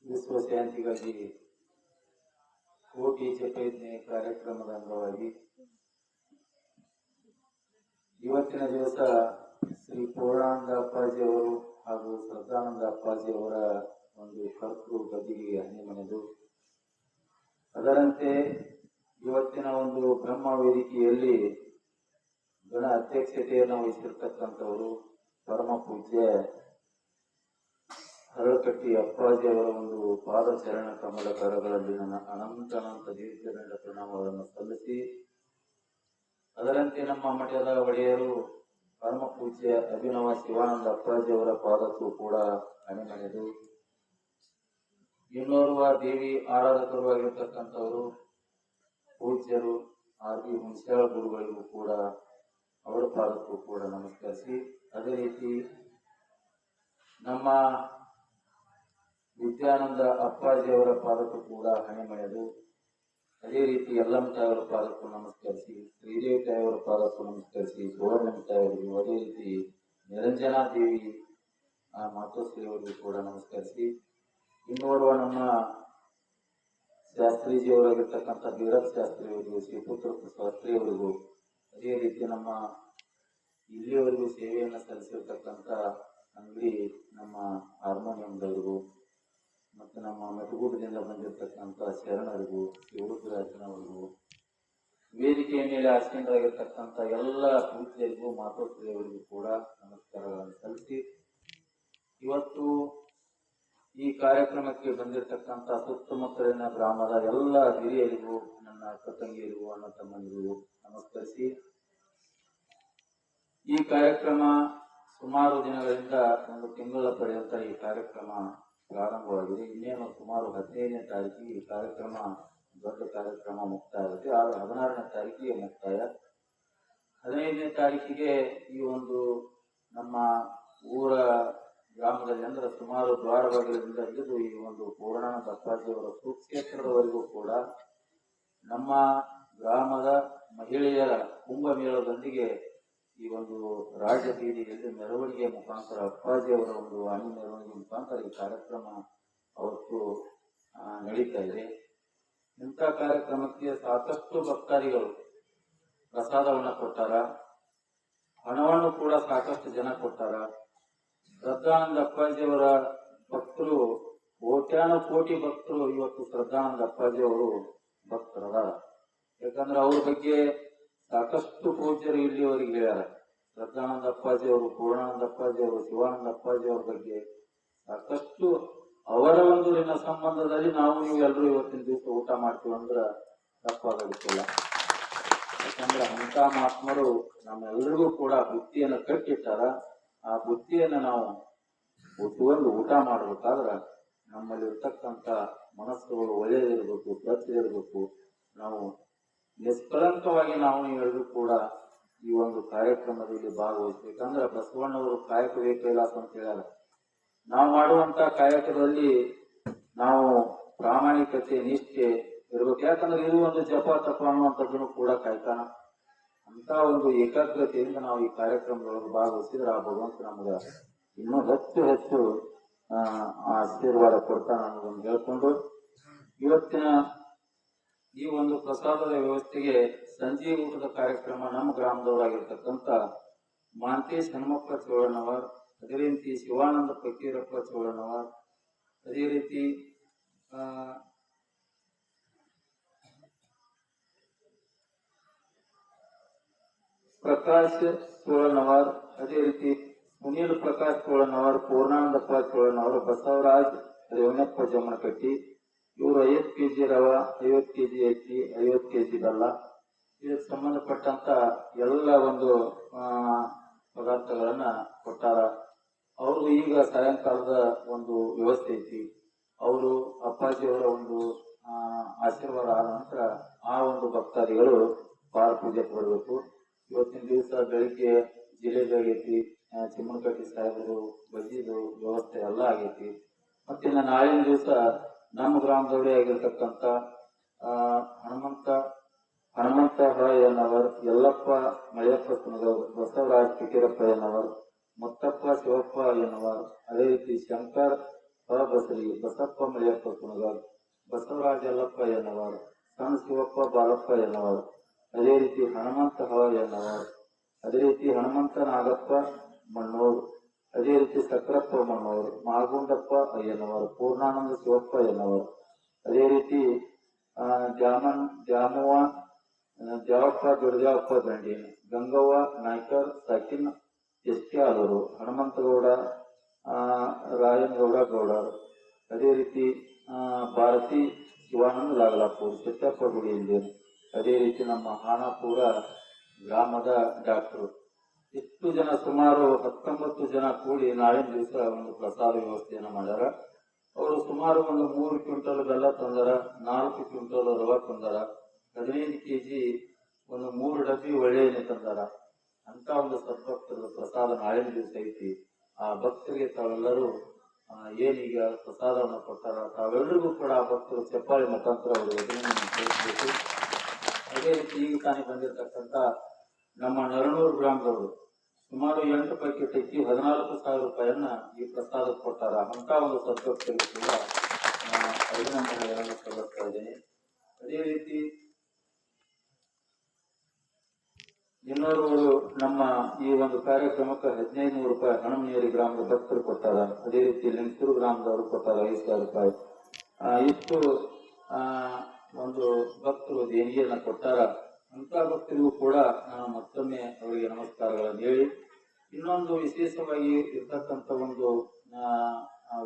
ವಿಶ್ವಶಾಂತಿಗಾಗಿ ಕೋಟಿ ಜಪಯಜ್ಞೆ ಕಾರ್ಯಕ್ರಮದ ಅಂಗವಾಗಿ ಇವತ್ತಿನ ದಿವಸ ಶ್ರೀ ಪೂರ್ಣಾನಂದ ಅಪ್ಪಾಜಿ ಅವರು ಹಾಗೂ ಶ್ರದ್ಧಾನಂದ ಅಪ್ಪಾಜಿ ಅವರ ಒಂದು ಕರ್ತೃ ಗದಿಗೆ ಹನಿಮನೆದು ಅದರಂತೆ ಇವತ್ತಿನ ಒಂದು ಬ್ರಹ್ಮ ವೇದಿಕೆಯಲ್ಲಿ ಗಣ ಅಧ್ಯಕ್ಷತೆಯನ್ನು ವಹಿಸಿರ್ತಕ್ಕಂಥವರು ಪರಮ ಪೂಜ್ಯ ಹರಳಕಟ್ಟಿ ಅಪ್ಪಾಜಿ ಅವರ ಒಂದು ಪಾದಚರಣ ಕಮಲ ಕರಗಳಲ್ಲಿ ನನ್ನ ಅನಂತ ದೀರ್ಘದಂಡ ಪ್ರಣಾಮಗಳನ್ನು ಸಲ್ಲಿಸಿ ಅದರಂತೆ ನಮ್ಮ ಮಠದ ಒಡೆಯರು ಪರಮ ಪೂಜ್ಯ ಅಭಿನವ ಶಿವಾನಂದ ಅಪ್ಪಾಜಿ ಅವರ ಪಾದಕ್ಕೂ ಕೂಡ ಅಣಿಮನೆದು ಇನ್ನೋರ್ವ ದೇವಿ ಆರಾಧಕರು ಆಗಿರ್ತಕ್ಕಂಥವರು ಪೂಜ್ಯರು ಆರ್.ಬಿ. ಹುಣಸ್ಯಾಳ ಗುರುಗಳಿಗೂ ಕೂಡ ಅವರ ಪಾದಕ್ಕೂ ಕೂಡ ನಮಸ್ಕರಿಸಿ ಅದೇ ರೀತಿ ನಮ್ಮ ವಿದ್ಯಾನಂದ ಅಪ್ಪಾಜಿ ಅವರ ಪಾದಕ್ಕೂ ಕೂಡ ಹಣಿಮಳೆದು ಅದೇ ರೀತಿ ಯಲ್ಲಮ್ಮ ತಾಯವರ ಪಾದಕ್ಕೂ ನಮಸ್ಕರಿಸಿ ಶ್ರೀದೇವಿ ತಾಯವರ ಪಾದಕ್ಕೂ ನಮಸ್ಕರಿಸಿ ಸುವರ್ಣಮ್ಮ ತಾಯವರಿಗೂ ಅದೇ ರೀತಿ ನಿರಂಜನಾ ದೇವಿ ಮಾತೋಶ್ರೀ ಅವರಿಗೂ ಕೂಡ ನಮಸ್ಕರಿಸಿ ಇನ್ನೋರ್ವ ನಮ್ಮ ಶಾಸ್ತ್ರೀಜಿಯವರಾಗಿರ್ತಕ್ಕಂಥ ಬೀರಪ್ಪ ಶಾಸ್ತ್ರಿ ಅವರಿಗೂ ಶ್ರೀಪುತ್ರ ಶಾಸ್ತ್ರಿ ಅವರಿಗೂ ಅದೇ ರೀತಿ ನಮ್ಮ ಇಲ್ಲಿಯವರೆಗೂ ಸೇವೆಯನ್ನು ಸಲ್ಲಿಸಿರ್ತಕ್ಕಂಥ ಅಂಗಡಿ ನಮ್ಮ ಹಾರ್ಮೋನಿಯಂದವರಿಗೂ ಮತ್ತು ನಮ್ಮ ಮೆಟಗೂಟದಿಂದ ಬಂದಿರತಕ್ಕಂಥ ಶರಣರಿಗೂ ಶಿವರುದ್ರಾಜನವರಿಗೂ ವೇದಿಕೆಯ ಮೇಲೆ ಆಸೀನರಾಗಿರ್ತಕ್ಕಂಥ ಎಲ್ಲ ಪೂಜ್ಯರಿಗೂ ಮಾತೋಶ್ರೀಯವರಿಗೂ ಕೂಡ ನಮಸ್ಕಾರಗಳನ್ನು ಸಲ್ಲಿಸಿ ಇವತ್ತು ಈ ಕಾರ್ಯಕ್ರಮಕ್ಕೆ ಬಂದಿರತಕ್ಕಂಥ ಸುತ್ತಮುತ್ತಲಿನ ಗ್ರಾಮದ ಎಲ್ಲ ಹಿರಿಯರಿಗೂ ನನ್ನ ಅಕ್ಕ ತಂಗಿಯರಿಗೂ ಅಣ್ಣ ತಮ್ಮಂದಿರಿಗೂ ನಮಸ್ಕರಿಸಿ ಈ ಕಾರ್ಯಕ್ರಮ ಸುಮಾರು ದಿನಗಳಿಂದ ಒಂದು ತಿಂಗಳ ಪರ್ಯಂತ ಈ ಕಾರ್ಯಕ್ರಮ ಪ್ರಾರಂಭವಾಗಿದೆ. ಇನ್ನೇನು ಸುಮಾರು 15ನೇ ತಾರೀಕಿಗೆ ಈ ಕಾರ್ಯಕ್ರಮ ದೊಡ್ಡ ಕಾರ್ಯಕ್ರಮ ಮುಕ್ತಾಯ ಆಗುತ್ತೆ. 16ನೇ ತಾರೀಕಿಗೆ ಮುಕ್ತಾಯ. 15ನೇ ತಾರೀಕಿಗೆ ಈ ಒಂದು ನಮ್ಮ ಊರ ಗ್ರಾಮದಲ್ಲಿ ಅಂದ್ರೆ ಸುಮಾರು ದ್ವಾರಬಾಗಿಲದಿಂದ ಹಿಡಿದು ಈ ಒಂದು ಪೂರ್ಣಾನಂದ ಅಪ್ಪಾಜಿಯವರ ಸುಕ್ಷೇತ್ರದವರೆಗೂ ಕೂಡ ನಮ್ಮ ಗ್ರಾಮದ ಮಹಿಳೆಯರ ಕುಂಭಮೇಳದೊಂದಿಗೆ ಈ ಒಂದು ರಾಜ ಬೀದಿಯಲ್ಲಿ ಮೆರವಣಿಗೆ ಮುಖಾಂತರ ಅಪ್ಪಾಜಿ ಅವರ ಒಂದು ಅಣಿ ಮೆರವಣಿಗೆ ಮುಖಾಂತರ ಈ ಕಾರ್ಯಕ್ರಮ ಅವತ್ತು ನಡೀತಾ ಇದೆ. ಇಂಥ ಕಾರ್ಯಕ್ರಮಕ್ಕೆ ಸಾಕಷ್ಟು ಭಕ್ತಾದಿಗಳು ಪ್ರಸಾದವನ್ನು ಕೊಟ್ಟಾರ, ಹಣವನ್ನು ಕೂಡ ಸಾಕಷ್ಟು ಜನ ಕೊಟ್ಟಾರ. ಶ್ರದ್ಧಾನಂದ ಅಪ್ಪಾಜಿ ಅವರ ಭಕ್ತರು ಕೋಟಿ ಭಕ್ತರು ಇವತ್ತು ಶ್ರದ್ಧಾನಂದ ಅಪ್ಪಾಜಿ ಅವರು ಭಕ್ತರದಾರ. ಯಾಕಂದ್ರೆ ಅವ್ರ ಬಗ್ಗೆ ಸಾಕಷ್ಟು ಪೂಜ್ಯರು ಇಲ್ಲಿವರೆಗೆ ಹೇಳ್ಯಾರ. ಶ್ರದ್ಧಾನಂದ ಅಪ್ಪಾಜಿ ಅವರು, ಪೂರ್ಣಾನಂದ ಅಪ್ಪಾಜಿ ಅವರು, ಶಿವಾನಂದ ಅಪ್ಪಾಜಿ ಅವ್ರ ಬಗ್ಗೆ ಸಾಕಷ್ಟು ಅವರ ಒಂದು ನಿನ್ನ ಸಂಬಂಧದಲ್ಲಿ ನಾವು ನೀವು ಎಲ್ಲರೂ ಇವತ್ತಿನ ದಿವಸ ಊಟ ಮಾಡ್ತೀವಿ ಅಂದ್ರೆ ತಪ್ಪಾಗಲಿಕ್ಕಿಲ್ಲ. ಯಾಕಂದ್ರೆ ಅಂತ ಮಹಾತ್ಮರು ನಮ್ಮೆಲ್ಲರಿಗೂ ಕೂಡ ಬುದ್ಧಿಯನ್ನು ಕಟ್ಟಿಟ್ಟಾರ. ಆ ಬುದ್ಧಿಯನ್ನು ನಾವು ಒಂದು ಊಟ ಮಾಡಬೇಕಾದ್ರೆ ನಮ್ಮಲ್ಲಿ ಇರ್ತಕ್ಕಂಥ ಮನಸ್ಸುಗಳು ಒಳ್ಳೆಯದಿರಬೇಕು, ಸ್ವಚ್ಛದಿರಬೇಕು. ನಾವು ನಿಷ್ಕಳಂಕವಾಗಿ ನಾವು ಎಲ್ಲರೂ ಕೂಡ ಈ ಒಂದು ಕಾರ್ಯಕ್ರಮದಲ್ಲಿ ಭಾಗವಹಿಸ್ಬೇಕಂದ್ರೆ ಬಸವಣ್ಣವರು ಕಾಯಕವೇ ಕೈಲಾಸ ಅಂತ ಹೇಳ್ಯಾರ. ನಾವು ಮಾಡುವಂತ ಕಾಯಕದಲ್ಲಿ ನಾವು ಪ್ರಾಮಾಣಿಕತೆ, ನಿಷ್ಠೆ ಇರ್ಬೇಕು. ಯಾಕಂದ್ರೆ ಇದು ಒಂದು ಜಪ ತಪ ಅನ್ನುವಂಥದ್ದನ್ನು ಕೂಡ ಕಾಯ್ತಾನ. ಅಂತ ಒಂದು ಏಕಾಗ್ರತೆಯಿಂದ ನಾವು ಈ ಕಾರ್ಯಕ್ರಮದೊಳಗೆ ಭಾಗವಹಿಸಿದ್ರೆ ಆ ಭಗವಂತ ನಮ್ಗೆ ಇನ್ನೂ ಹೆಚ್ಚು ಆಶೀರ್ವಾದ ಕೊಡ್ತಾನ ಅನ್ನೋದನ್ನು ಹೇಳ್ಕೊಂಡು ಇವತ್ತಿನ ಈ ಒಂದು ಪ್ರಸಾದದ ವ್ಯವಸ್ಥೆಗೆ ಸಂಜೆ ಊಟದ ಕಾರ್ಯಕ್ರಮ ನಮ್ಮ ಗ್ರಾಮದವರಾಗಿರ್ತಕ್ಕಂಥ ಮಾಂತೇಶ್ ಹನುಮಪ್ಪ ಚೋಳನವರ್, ಅದೇ ರೀತಿ ಶಿವಾನಂದ ಫಕೀರಪ್ಪ ಚೋಳನವರ್, ಅದೇ ರೀತಿ ಪ್ರಕಾಶ್ ಚೋಳನವರ್, ಅದೇ ರೀತಿ ಸುನೀಲ್ ಪ್ರಕಾಶ್ ಚೋಳನವರ್, ಪೂರ್ಣಾನಂದಪ್ಪ ಚೋಳನವರ್, ಬಸವರಾಜ್ ರೇವಣಪ್ಪ ಜಮ್ಮನಕಟ್ಟಿ, ಇವರು 50 kg ರವ, 50 kg ಅಕ್ಕಿ, 50 kg ಬೆಲ್ಲ, ಇದಕ್ಕೆ ಸಂಬಂಧಪಟ್ಟಂತ ಎಲ್ಲ ಒಂದು ಪದಾರ್ಥಗಳನ್ನ ಕೊಟ್ಟಾರ. ಅವರು ಈಗ ಸಾಯಂಕಾಲದ ಒಂದು ವ್ಯವಸ್ಥೆ ಐತಿ. ಅವರು ಅಪ್ಪಾಜಿಯವರ ಒಂದು ಆಶೀರ್ವಾದ ಆದ ನಂತರ ಆ ಒಂದು ಭಕ್ತಾದಿಗಳು ಪಾರ ಪೂಜೆ ಕೊಡಬೇಕು. ಇವತ್ತಿನ ದಿವಸ ಬೆಳಿಗ್ಗೆ ಜಿಲೇಬಿ ಆಗೈತಿ, ಚಿಮ್ಮನಕಟ್ಟಿ ಸಾಹೇಬರು ಬಜ್ಜಿದು ವ್ಯವಸ್ಥೆ ಎಲ್ಲ ಆಗೈತಿ. ಮತ್ತಿನ್ನ ನಾಳಿನ ದಿವಸ ನಮ್ಮ ಗ್ರಾಮದವರೇ ಆಗಿರ್ತಕ್ಕಂಥ ಹನುಮಂತ ಎನ್ನವರ್, ಯಲ್ಲಪ್ಪ ಮಳೆಯಪ್ಪ ಕುನಗರ್, ಬಸವರಾಜ್ ಫಕೀರಪ್ಪ ಎನ್ನವರ್, ಮುತ್ತಪ್ಪ ಶಿವಪ್ಪ ಎನ್ನವರ್, ಅದೇ ರೀತಿ ಶಂಕರ್ ಬಸರಿ, ಬಸಪ್ಪ ಮಳಿಯಪ್ಪ ಕುಣಗಾಲ್, ಬಸವರಾಜ ಯಲ್ಲಪ್ಪ ಎನ್ನವರ್, ಸಣ್ಣ ಶಿವಪ್ಪ ಬಾಳಪ್ಪ ಎನ್ನವರ್, ಅದೇ ರೀತಿ ಹನುಮಂತ ಹ ಎನ್ನವರ್, ಅದೇ ರೀತಿ ಹನುಮಂತ ನಾಗಪ್ಪ ಮಣ್ಣೂರ್, ಅದೇ ರೀತಿ ಸಕ್ರಪ್ಪ ಮಣ್ಣೂರ್, ಮಾಗುಂಡಪ್ಪ ಅಯ್ಯನವರ್, ಪೂರ್ಣಾನಂದ ಶಿವಪ್ಪ ಎನ್ನವರ್, ಅದೇ ರೀತಿ ದ್ಯಾಮವ್ವ ದ್ಯಾವಪ್ಪ ದೊಡ್ಡದೇವಪ್ಪ ದಂಡೀನ್, ಗಂಗವ್ವ ನಾಯ್ಕರ್ ಸಾಕಿನ್ ಎಸ್ಕ್ಯಾಲೂರು, ಹನುಮಂತಗೌಡ ರಾಯನಗೌಡ ಗೌಡರ್, ಅದೇ ರೀತಿ ಭಾರತಿ ಶಿವಾನಂದ ಲಾಗಲಾಪುರ್, ಚಿತ್ತಪ್ಪ ಗುಡಿಯಲ್ಲಿ, ಅದೇ ರೀತಿ ನಮ್ಮ ಹಾನಾಪುರ ಗ್ರಾಮದ ಡಾಕ್ಟರ್. ಇಷ್ಟು ಜನ ಸುಮಾರು 19 ಜನ ಕೂಡಿ ನಾಳಿನ ದಿವಸ ಒಂದು ಪ್ರಸಾದ ವ್ಯವಸ್ಥೆಯನ್ನು ಮಾಡ್ಯಾರ. ಅವರು ಸುಮಾರು ಒಂದು 3 ಕ್ವಿಂಟಲ್ ಬೆಲ್ಲ ತಂದಾರ, 4 ಕ್ವಿಂಟಲ್ ರವೆ ತಂದಾರ, 15 kg ಒಂದು 3 ಡಬ್ಬಿ ಒಳ್ಳೆ ಎಣ್ಣೆ ತಂದಾರ. ಅಂತ ಒಂದು ಸದ್ಭಕ್ತರದ ಪ್ರಸಾದ ನಾಳಿನ ದಿವಸ ಐತಿ. ಆ ಭಕ್ತರಿಗೆ ತಾವೆಲ್ಲರೂ ಏನೀಗ ಪ್ರಸಾದವನ್ನು ಕೊಟ್ಟಾರ, ತಾವೆಲ್ಲರಿಗೂ ಕೂಡ ಆ ಭಕ್ತರು ಚಪ್ಪಾಳಿ ಮುಖಾಂತರ ಅವರು ತಿಳಿಸಬೇಕು. ಅದೇ ರೀತಿ ಈಗ ತಾನೇ ಬಂದಿರತಕ್ಕಂಥ ನಮ್ಮ ನರನೂರು ಗ್ರಾಮದವರು ಸುಮಾರು 8 ಪ್ಯಾಕೆಟ್ ಅಕ್ಕಿ 14,000 ರೂಪಾಯಿಯನ್ನ ಈ ಪ್ರಸಾದಕ್ಕೆ ಕೊಟ್ಟಾರ. ಅಂತ ಒಂದು ಸದ್ಭಕ್ತರಿಗೆ ಕೂಡ ಅಭಿನಂದನೆಗಳನ್ನು ಸಲ್ಲಿಸ್ತಾ ಇದ್ದೇನೆ. ಅದೇ ರೀತಿ ಇನ್ನೋರ್ವರು ನಮ್ಮ ಈ ಒಂದು ಕಾರ್ಯಕ್ರಮಕ್ಕೆ 1500 ರೂಪಾಯಿ ಹಣಮನೇರಿ ಗ್ರಾಮದ ಭಕ್ತರು ಕೊಟ್ಟಾರ. ಅದೇ ರೀತಿ ಲಿಂಗಸೂರು ಗ್ರಾಮದವರು ಕೊಟ್ಟಾರ 5,000 ರೂಪಾಯಿ. ಇಷ್ಟು ಒಂದು ಭಕ್ತರು ದೇಣಿಗೆಯನ್ನ ಕೊಟ್ಟಾರ. ಅಂತ ಭಕ್ತರಿಗೂ ಕೂಡ ನಾನು ಮತ್ತೊಮ್ಮೆ ಅವರಿಗೆ ನಮಸ್ಕಾರಗಳನ್ನು ಹೇಳಿ, ಇನ್ನೊಂದು ವಿಶೇಷವಾಗಿ ಇರ್ತಕ್ಕಂಥ ಒಂದು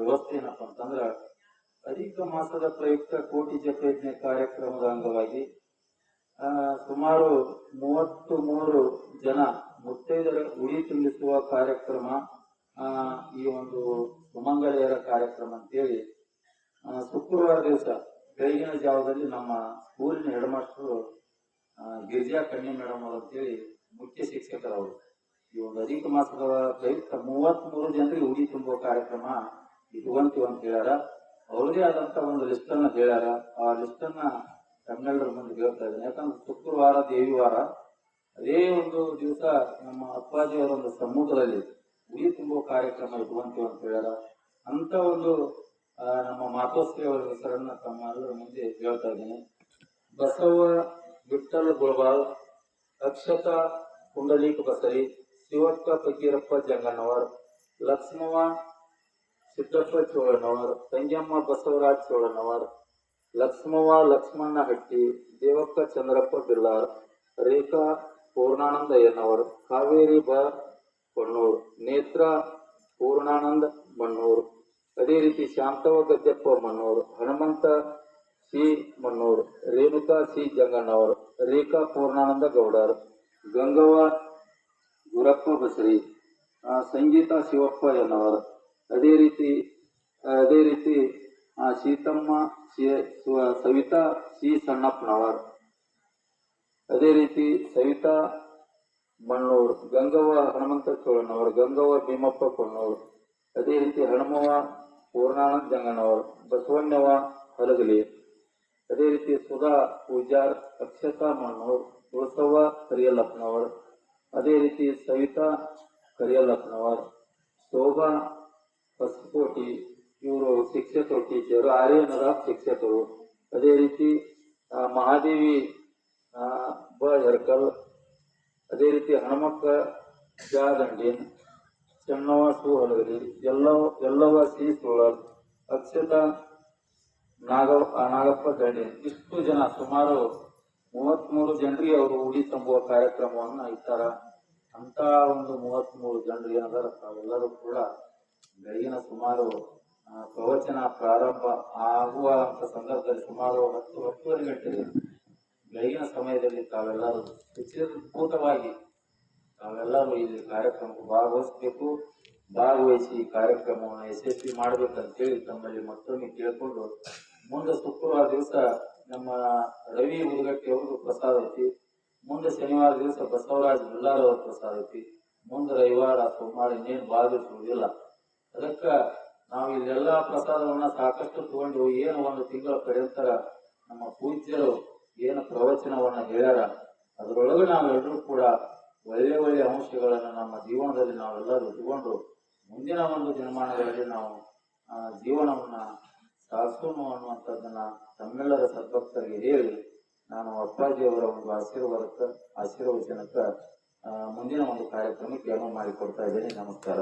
ವ್ಯವಸ್ಥೆ ಏನಪ್ಪ ಅಂತಂದ್ರ, ಅಧಿಕ ಮಾಸದ ಪ್ರಯುಕ್ತ ಕೋಟಿ ಜಪಯಜ್ಞ ಕಾರ್ಯಕ್ರಮದ ಅಂಗವಾಗಿ ಸುಮಾರು 33 ಜನ ಮುತ್ತೈದರ ಉಡಿ ತುಂಬಿಸುವ ಕಾರ್ಯಕ್ರಮ, ಈ ಒಂದು ಸುಮಂಗಳೆಯರ ಕಾರ್ಯಕ್ರಮ ಅಂತೇಳಿ ಶುಕ್ರವಾರ ದಿವಸ ಬೆಳಗಿನ ಜಾವದಲ್ಲಿ ನಮ್ಮ ಸ್ಕೂಲಿನ ಹೆಡ್ ಮಾಸ್ಟರು ಗಿರಿಜಾ ಕನ್ನಿ ಮೇಡಮ್ ಅವರು ಅಂತೇಳಿ ಮುಖ್ಯ ಶಿಕ್ಷಕರವರು ಈ ಒಂದು ಅಧಿಕ ಮಾಸದ ಪ್ರಯುಕ್ತ 33 ಜನರಿಗೆ ಉಡಿ ತುಂಬುವ ಕಾರ್ಯಕ್ರಮ ಇಟ್ಕೊಂತೀವಿ ಅಂತ ಹೇಳ್ಯಾರ. ಅವ್ರದೇ ಆದಂತ ಒಂದು ಲಿಸ್ಟ್ ಅನ್ನ ಹೇಳ್ಯಾರ. ಆ ಲಿಸ್ಟ್ ಅನ್ನ ತಮ್ಮೆಲ್ಲರ ಮುಂದೆ ಹೇಳ್ತಾ ಇದ್ದೇನೆ. ಯಾಕಂದ್ರೆ ಶುಕ್ರವಾರ ದೇವಿವಾರ, ಅದೇ ಒಂದು ದಿವಸ ನಮ್ಮ ಅಪ್ಪಾಜಿಯವರ ಒಂದು ಸಮ್ಮುಖದಲ್ಲಿ ಉಡಿ ತುಂಬುವ ಕಾರ್ಯಕ್ರಮ ಇಟ್ಕೊಂತೀವಿ ಅಂತ ಹೇಳ್ಯಾರ. ಅಂತ ಒಂದು ನಮ್ಮ ಮಾತೋಶ್ರೀ ಅವರ ಹೆಸರನ್ನ ತಮ್ಮೆಲ್ಲರ ಮುಂದೆ ಹೇಳ್ತಾ ಇದ್ದೇನೆ. ಬಸವ ವಿಠ್ಠಲ ಗುಳಬಾಳ್, ಅಕ್ಷತಾ ಪುಂಡಲೀಕ ಬಸರಿ, ಶಿವಪ್ಪ ಫಕೀರಪ್ಪ ಜಂಗನ್ನವರ್, ಲಕ್ಷ್ಮವ್ವ ಸಿದ್ದಪ್ಪ ಚೋಳನವರ್, ತಂಗ್ಯಮ್ಮ ಬಸವರಾಜ್ ಚೋಳನವರ್, ಲಕ್ಷ್ಮವ್ವ ಲಕ್ಷ್ಮಣ್ಣ ಹಟ್ಟಿ, ದೇವಪ್ಪ ಚಂದ್ರಪ್ಪ ಬಿಲ್ಲಾರ್, ರೇಖಾ ಪೂರ್ಣಾನಂದ ಅಯ್ಯನವರ್, ಕಾವೇರಿ ಬ ಬಣ್ಣೂರ್, ನೇತ್ರ ಪೂರ್ಣಾನಂದ ಬಣ್ಣೂರ್, ಅದೇ ರೀತಿ ಶಾಂತವ ಗದ್ದೆಪ್ಪ ಮಣ್ಣೂರ್, ಹನುಮಂತ ಸಿ ಮಣ್ಣೂರ್, ರೇಣುಕಾ ಸಿ ಜಂಗಣ್ಣವರ್, ರೇಖಾ ಪೂರ್ಣಾನಂದ ಗೌಡರ್, ಗಂಗವ್ವ ಗುರಪ್ಪ ಬಸರಿ, ಸಂಗೀತ ಶಿವಪ್ಪ ಎನ್ನವರ್, ಅದೇ ರೀತಿ ಸೀತಮ್ಮ ಸವಿತಾ ಸಿ ಸಣ್ಣಪ್ಪನವರ್, ಅದೇ ರೀತಿ ಸವಿತಾ ಮಣ್ಣೂರ್, ಗಂಗವ್ವ ಹನುಮಂತ ಚೋಳನವರ್, ಗಂಗವ್ವ ಭೀಮಪ್ಪ ಕೊಣ್ಣೂರ್, ಅದೇ ರೀತಿ ಹನುಮವ್ವ ಪೂರ್ಣಾನಂದ ಜಂಗಣ್ಣವರ್, ಬಸವಣ್ಣವ್ವ ಹಲಗಲಿ, ಅದೇ ರೀತಿ ಸುಧಾ ಪೂಜಾರ್, ಅಕ್ಷತಾ ಮಣ್ಣೂರ್, ತುಳಸವ್ವ ಕರಿಯಲ್ಲಪ್ಪನವರ್, ಅದೇ ರೀತಿ ಸವಿತಾ ಕರಿಯಲ್ಲಪ್ಪನವರ್, ಶೋಭಾ ಹೊಸಕೋಟಿ, ಇವರು ಶಿಕ್ಷಕರು, ಟೀಚರ್, ಆರ್ಯನರ ಶಿಕ್ಷಕರು, ಅದೇ ರೀತಿ ಮಹಾದೇವಿ ಬ ಹೆರ್ಕಲ್, ಅದೇ ರೀತಿ ಹನುಮಕ್ಕ ಜಾದಂಡೀನ್, ಚೆನ್ನವ್ವ ಸು ಹಲಗಲಿ, ಎಲ್ಲವ್ವ ಸಿ ಸೋಳರ್, ಅಕ್ಷತಾ ನಾಗಪ್ಪ ದಂಡೀನ್. ಇಷ್ಟು ಜನ ಸುಮಾರು 33 ಜನರಿಗೆ ಅವರು ಉಡಿ ತುಂಬುವ ಕಾರ್ಯಕ್ರಮವನ್ನ ಇಟ್ಟಾರ. ಅಂತ ಒಂದು 33 ಜನರು ಏನದಾರ ತಾವೆಲ್ಲರೂ ಕೂಡ ಬೆಳಗಿನ ಸುಮಾರು ಪ್ರವಚನ ಪ್ರಾರಂಭ ಆಗುವ ಸಂದರ್ಭದಲ್ಲಿ ಸುಮಾರು 10-10:30 ಗಂಟೆಗೆ ಬೆಳಗಿನ ಸಮಯದಲ್ಲಿ ತಾವೆಲ್ಲರೂ ವಿಚಿತ್ರವಾಗಿ ತಾವೆಲ್ಲರೂ ಇಲ್ಲಿ ಕಾರ್ಯಕ್ರಮಕ್ಕೆ ಭಾಗವಹಿಸಬೇಕು. ಭಾಗವಹಿಸಿ ಈ ಕಾರ್ಯಕ್ರಮವನ್ನು ಯಶಸ್ವಿ ಮಾಡ್ಬೇಕಂತೇಳಿ ತಮ್ಮಲ್ಲಿ ಮತ್ತೊಮ್ಮೆ ಕೇಳಿಕೊಂಡು, ಮುಂದೆ ಶುಕ್ರವಾರ ದಿವಸ ನಮ್ಮ ರವಿ ಮುದುಗಟ್ಟಿ ಅವ್ರದ್ದು ಪ್ರಸಾದ ಐತಿ, ಮುಂದೆ ಶನಿವಾರ ದಿವಸ ಬಸವರಾಜ್ ಬಿಲ್ಲಾರ್ ಅವ್ರ ಪ್ರಸಾದ ಐತಿ, ಮುಂದೆ ರವಿವಾರ ಸೋಮವಾರ ಇನ್ನೇನು ಭಾಳ ದಿವಸ ಉಳಿದಿಲ್ಲ. ಅದಕ್ಕ ನಾವು ಇಲ್ಲೆಲ್ಲಾ ಪ್ರಸಾದವನ್ನ ಸಾಕಷ್ಟು ತಗೊಂಡು ಏನು ಒಂದು ತಿಂಗಳ ಪರ್ಯಂತರ ನಮ್ಮ ಪೂಜ್ಯರು ಏನು ಪ್ರವಚನವನ್ನ ಹೇಳ್ಯಾರ, ಅದರೊಳಗೆ ನಾವೆಲ್ಲರೂ ಕೂಡ ಒಳ್ಳೆ ಅಂಶಗಳನ್ನ ನಮ್ಮ ಜೀವನದಲ್ಲಿ ನಾವೆಲ್ಲರೂ ಇಟ್ಕೊಂಡು ಮುಂದಿನ ಒಂದು ದಿನಮಾನಗಳಲ್ಲಿ ನಾವು ಜೀವನವನ್ನ ಸಾಗಿಸೋಣ ಅನ್ನುವಂಥದ್ದನ್ನ ತಮ್ಮೆಲ್ಲರ ಸದ್ಭಕ್ತರಿಗೆ ಹೇಳಿ ನಾನು ಅಪ್ಪಾಜಿಯವರ ಒಂದು ಆಶೀರ್ವಚನಕ್ಕೆ ಮುಂದಿನ ಒಂದು ಕಾರ್ಯಕ್ರಮಕ್ಕೆ ಅನುವು ಮಾಡಿಕೊಡ್ತಾ ಇದ್ದೇನೆ. ನಮಸ್ಕಾರ.